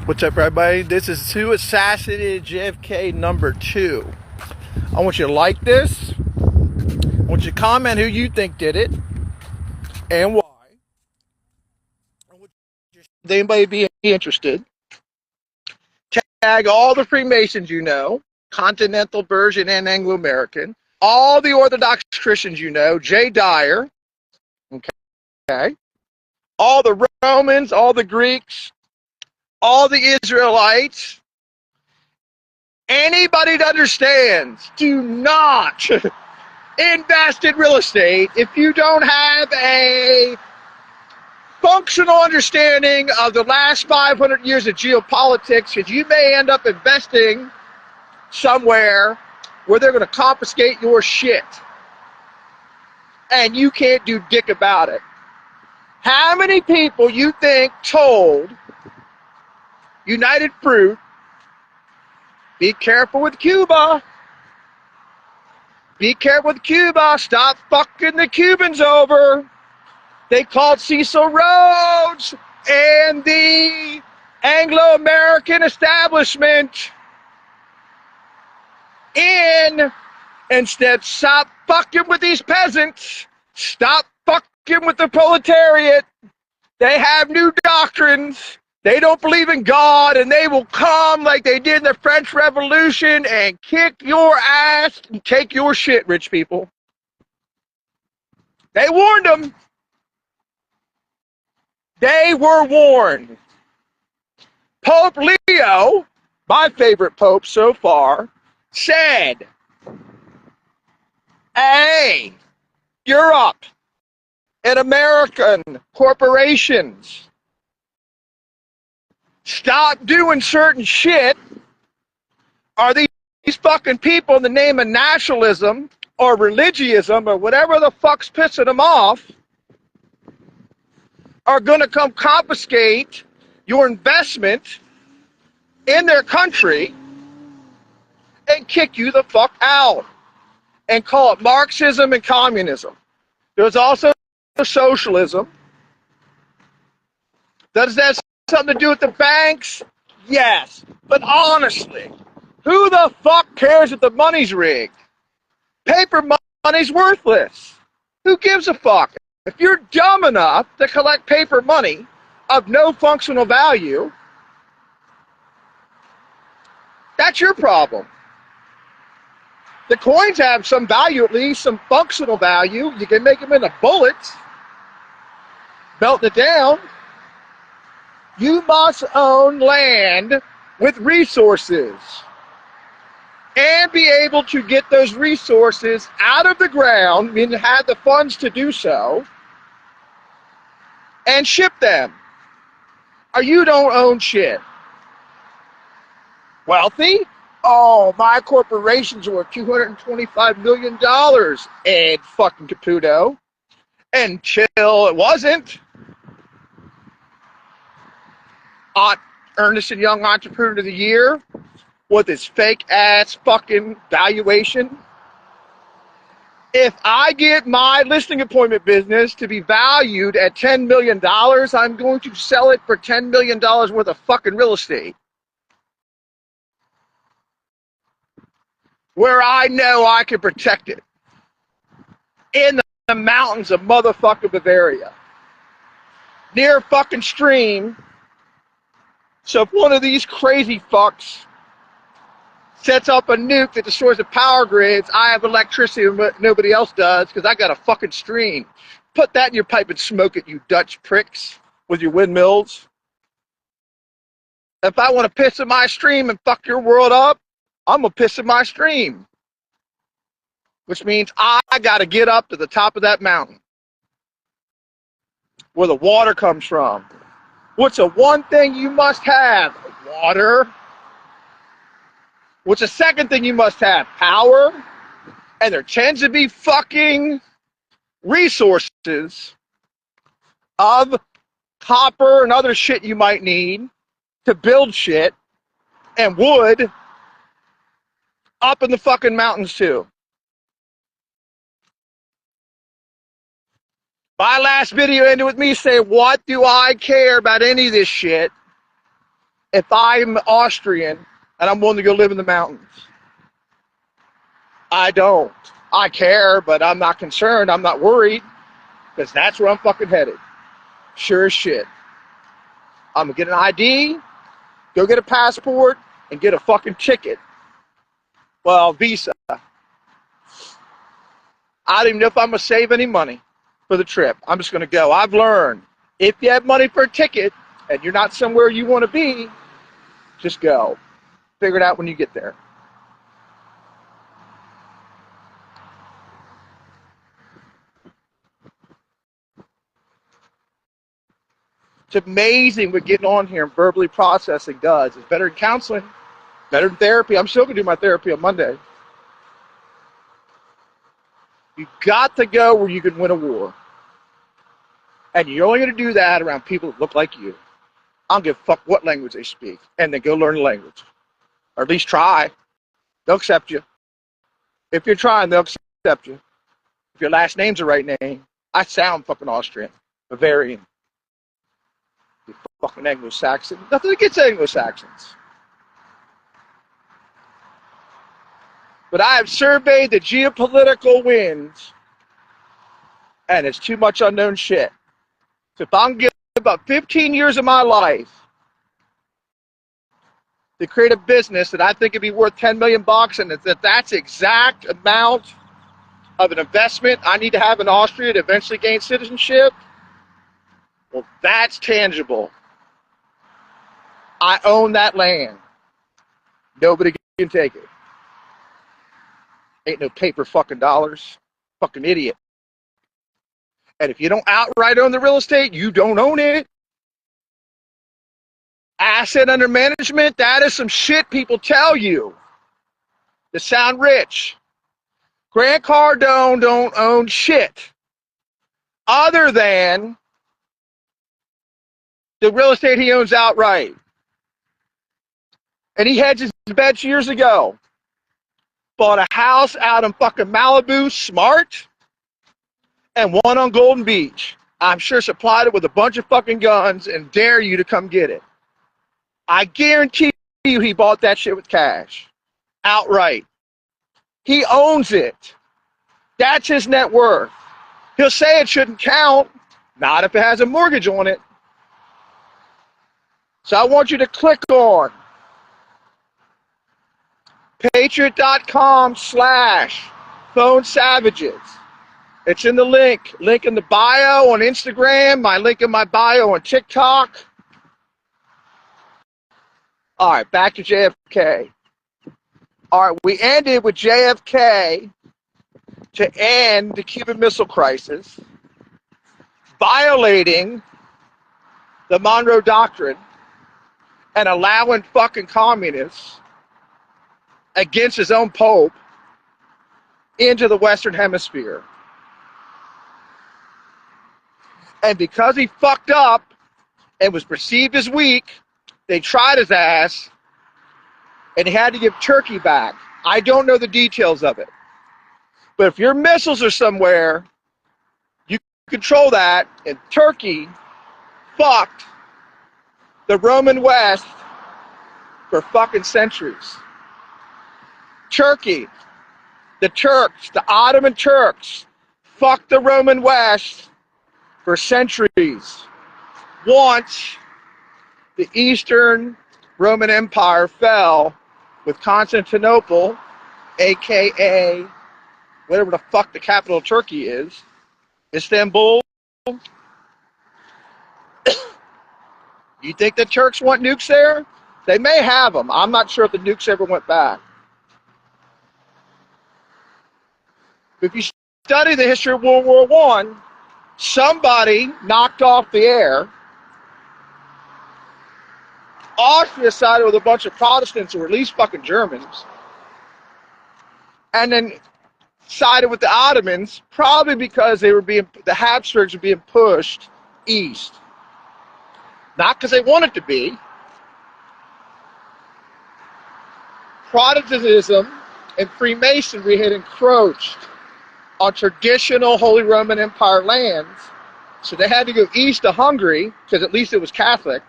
What's up, everybody? This is Who Assassinated JFK number 2. I want you to like this. I want you to comment who you think did it and why. I want anybody be interested. Tag all the Freemasons you know, Continental, Persian, and Anglo-American. All the Orthodox Christians you know, Jay Dyer. Okay. All the Romans, all the Greeks, all the Israelites. Anybody that understands, do not invest in real estate if you don't have a functional understanding of the last 500 years of geopolitics, because you may end up investing somewhere where they're going to confiscate your shit and you can't do dick about it. How many people you think told United Fruit, be careful with Cuba, be careful with Cuba, stop fucking the Cubans over? They called Cecil Rhodes and the Anglo-American establishment in. Instead, stop fucking with these peasants. Stop fucking with the proletariat. They have new doctrines. They don't believe in God, and they will come like they did in the French Revolution and kick your ass and take your shit, rich people. They warned them. They were warned. Pope Leo, my favorite pope so far, said, hey, Europe and American corporations, stop doing certain shit, or these fucking people in the name of nationalism or religionism or whatever the fuck's pissing them off are going to come confiscate your investment in their country and kick you the fuck out and call it Marxism and communism. There's also socialism. Does that have something to do with the banks? Yes. But honestly, who the fuck cares if the money's rigged? Paper money's worthless. Who gives a fuck? If you're dumb enough to collect paper money of no functional value, that's your problem. The coins have some value, at least some functional value. You can make them into bullets, belt it down. You must own land with resources and be able to get those resources out of the ground, meaning have the funds to do so, and ship them, or you don't own shit. Wealthy? Oh, my corporation's worth $225 million, Ed fucking Caputo. Until it wasn't. Ernest & Young Entrepreneur of the Year with his fake ass fucking valuation. If I get my listing appointment business to be valued at $10 million, I'm going to sell it for $10 million worth of fucking real estate. Where I know I can protect it. In the mountains of motherfucking Bavaria. Near a fucking stream. So if one of these crazy fucks sets up a nuke that destroys the power grids, I have electricity but nobody else does because I got a fucking stream. Put that in your pipe and smoke it, you Dutch pricks, with your windmills. If I want to piss in my stream and fuck your world up, I'm going to piss in my stream. Which means I got to get up to the top of that mountain where the water comes from. What's the one thing you must have? Water. What's the second thing you must have? Power. And there tends to be fucking resources of copper and other shit you might need to build shit, and wood up in the fucking mountains too. My last video ended with me saying, what do I care about any of this shit? if I'm Austrian and I'm willing to go live in the mountains? I don't. I care, but I'm not concerned. I'm not worried, because that's where I'm fucking headed. Sure as shit. I'm gonna get an ID, go get a passport, and get a fucking ticket. Well, visa. I don't even know if I'm gonna save any money for the trip. I'm just gonna go. I've learned, if you have money for a ticket and you're not somewhere you want to be, just go. Figure it out when you get there. It's amazing what getting on here and verbally processing does. It's better than counseling, better than therapy. I'm still gonna do my therapy on Monday. You got to go where you can win a war. And you're only going to do that around people that look like you. I don't give a fuck what language they speak. And then go learn the language. Or at least try. They'll accept you. If you're trying, they'll accept you. If your last name's the right name. I sound fucking Austrian. Bavarian. You fucking Anglo-Saxon. Nothing against Anglo-Saxons. But I have surveyed the geopolitical winds, and it's too much unknown shit. So if I'm giving about 15 years of my life to create a business that I think would be worth 10 million bucks, and that's the exact amount of an investment I need to have in Austria to eventually gain citizenship, well, that's tangible. I own that land. Nobody can take it. Ain't no paper fucking dollars. Fucking idiot. And if you don't outright own the real estate, you don't own it. Asset under management, that is some shit people tell you to sound rich. Grant Cardone don't own shit other than the real estate he owns outright. And he hedged his bets years ago. Bought a house out in fucking Malibu, smart, and one on Golden Beach. I'm sure supplied it with a bunch of fucking guns and dare you to come get it. I guarantee you he bought that shit with cash. Outright. He owns it. That's his net worth. He'll say it shouldn't count. Not if it has a mortgage on it. So I want you to click on patriot.com/phone savages. It's in the link in the bio on Instagram, my link in my bio on TikTok. All right, back to JFK. All right, we ended with JFK to end the Cuban Missile Crisis, violating the Monroe Doctrine and allowing fucking communists against his own Pope into the Western Hemisphere. And because he fucked up and was perceived as weak, they tried his ass and he had to give Turkey back. I don't know the details of it. But if your missiles are somewhere, you control that, and Turkey fucked the Roman West for fucking centuries. Turkey, the Turks, the Ottoman Turks, fucked the Roman West for centuries. Once the Eastern Roman Empire fell with Constantinople, aka whatever the fuck the capital of Turkey is, Istanbul. You think the Turks want nukes there? They may have them. I'm not sure if the nukes ever went back. If you study the history of World War I, somebody knocked off the air. Austria sided with a bunch of Protestants, or at least fucking Germans, and then sided with the Ottomans, probably because the Habsburgs were being pushed east. Not because they wanted to be. Protestantism and Freemasonry had encroached on traditional Holy Roman Empire lands, so they had to go east to Hungary, because at least it was Catholic,